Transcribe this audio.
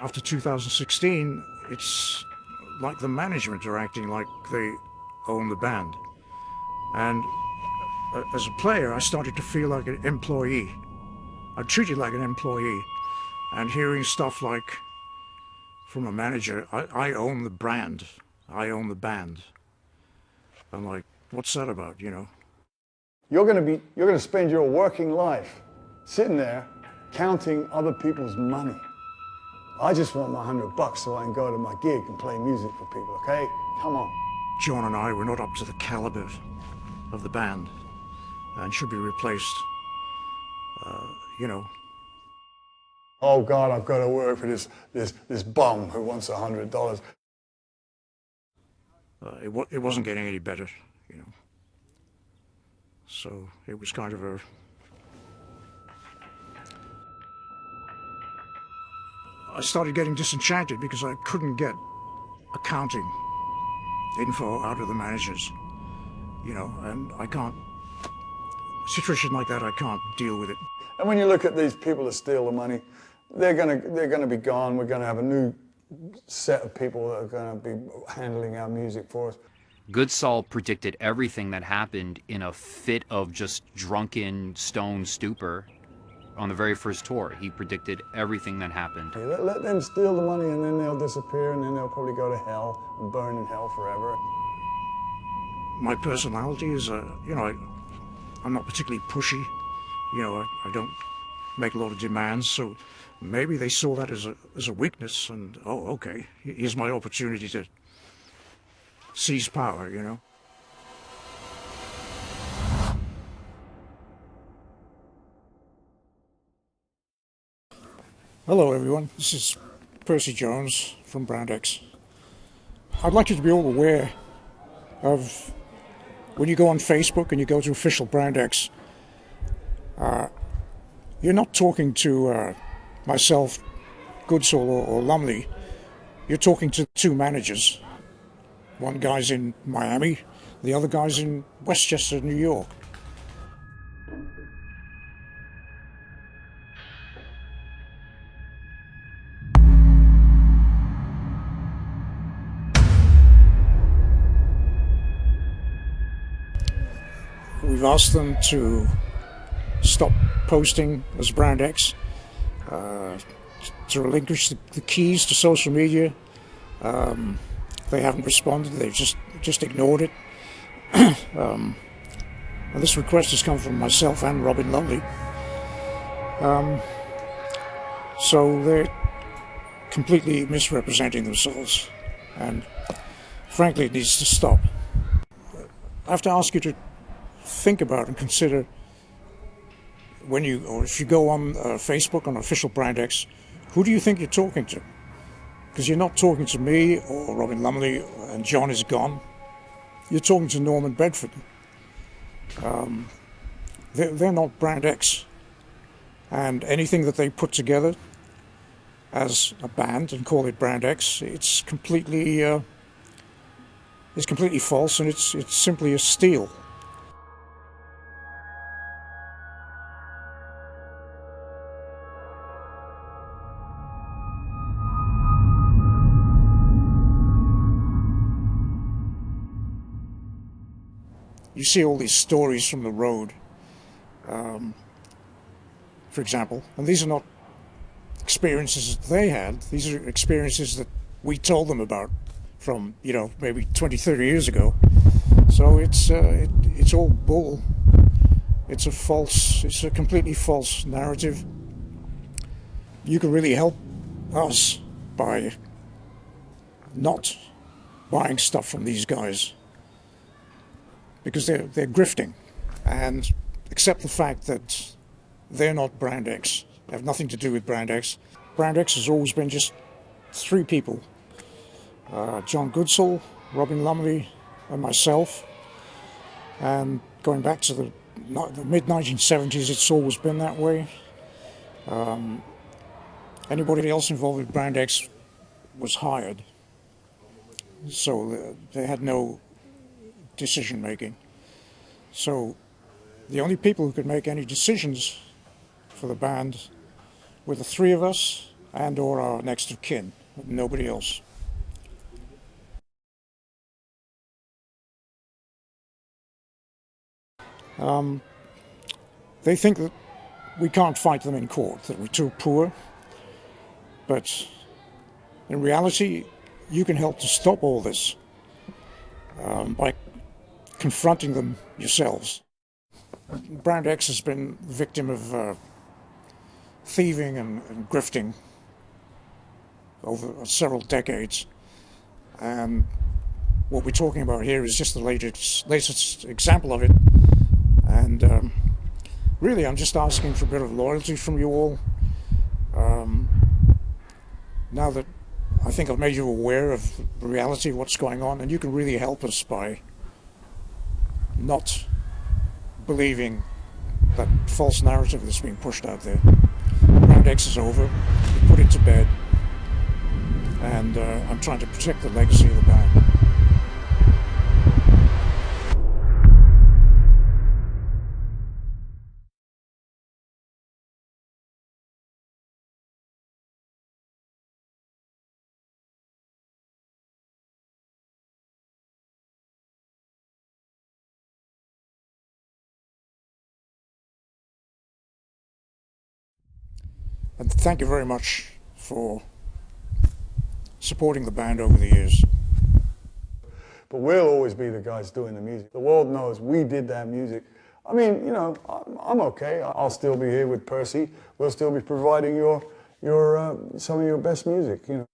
After 2016, it's like the management are acting like they own the band. And as a player, I started to feel like an employee. I'm treated like an employee. And hearing stuff like from a manager, I own the brand, I own the band. I'm like, what's that about, you know? You're going to spend your working life sitting there counting other people's money. I just want my $100 so I can go to my gig and play music for people, okay? Come on. John and I were not up to the caliber of the band and should be replaced, you know. Oh God, I've got to work for this bum who wants $100. It wasn't getting any better, you know. So it was kind of a... I started getting disenchanted because I couldn't get accounting info out of the managers, you know, and I can't... A situation like that, I can't deal with it. And when you look at these people that steal the money, they're gonna be gone. We're gonna have a new set of people that are gonna be handling our music for us. Goodsall predicted everything that happened in a fit of just drunken stone stupor on the very first tour. He predicted everything that happened. Let them steal the money and then they'll disappear and then they'll probably go to hell and burn in hell forever. My personality is, you know, I'm not particularly pushy. You know, I don't make a lot of demands, so maybe they saw that as a weakness and, oh, okay, here's my opportunity to seize power, you know. Hello everyone, this is Percy Jones from Brand X. I'd like you to be all aware of when you go on Facebook and you go to official Brand X, you're not talking to myself, Goodsall or Lumley. You're talking to two managers. One guy's in Miami, the other guy's in Westchester, New York. We've asked them to stop posting as Brand X, to relinquish the keys to social media. They haven't responded, they've just ignored it. And this request has come from myself and Robin Lumley. So they're completely misrepresenting themselves, and frankly it needs to stop. I have to ask you to think about and consider when you, or if you go on Facebook on official Brand X, who do you think you're talking to? Because you're not talking to me or Robin Lumley, and John is gone. You're talking to Norman Bedford. They're not Brand X, and anything that they put together as a band and call it Brand X, it's completely false, and it's simply a steal. You see all these stories from the road, for example, and these are not experiences that they had, these are experiences that we told them about from, you know, maybe 20, 30 years ago. So it's all bull. It's a completely false narrative. You can really help us by not buying stuff from these guys, because they're grifting, and accept the fact that they're not Brand X. They have nothing to do with Brand X. Brand X has always been just three people. John Goodsall, Robin Lumley, and myself. And going back to the mid-1970s, it's always been that way. Anybody else involved with Brand X was hired. So they had no decision making. So the only people who could make any decisions for the band were the three of us and or our next of kin, nobody else. They think that we can't fight them in court, that we're too poor, but in reality, you can help to stop all this by confronting them yourselves. Brand X has been the victim of thieving and grifting over several decades, and what we're talking about here is just the latest example of it. And really, I'm just asking for a bit of loyalty from you all. Now that I think I've made you aware of the reality of what's going on, and you can really help us by not believing that false narrative that's being pushed out there. Round X is over. We put it to bed, and I'm trying to protect the legacy of the band. And thank you very much for supporting the band over the years. But we'll always be the guys doing the music. The world knows we did that music. I mean, you know, I'm okay. I'll still be here with Percy. We'll still be providing some of your best music, you know.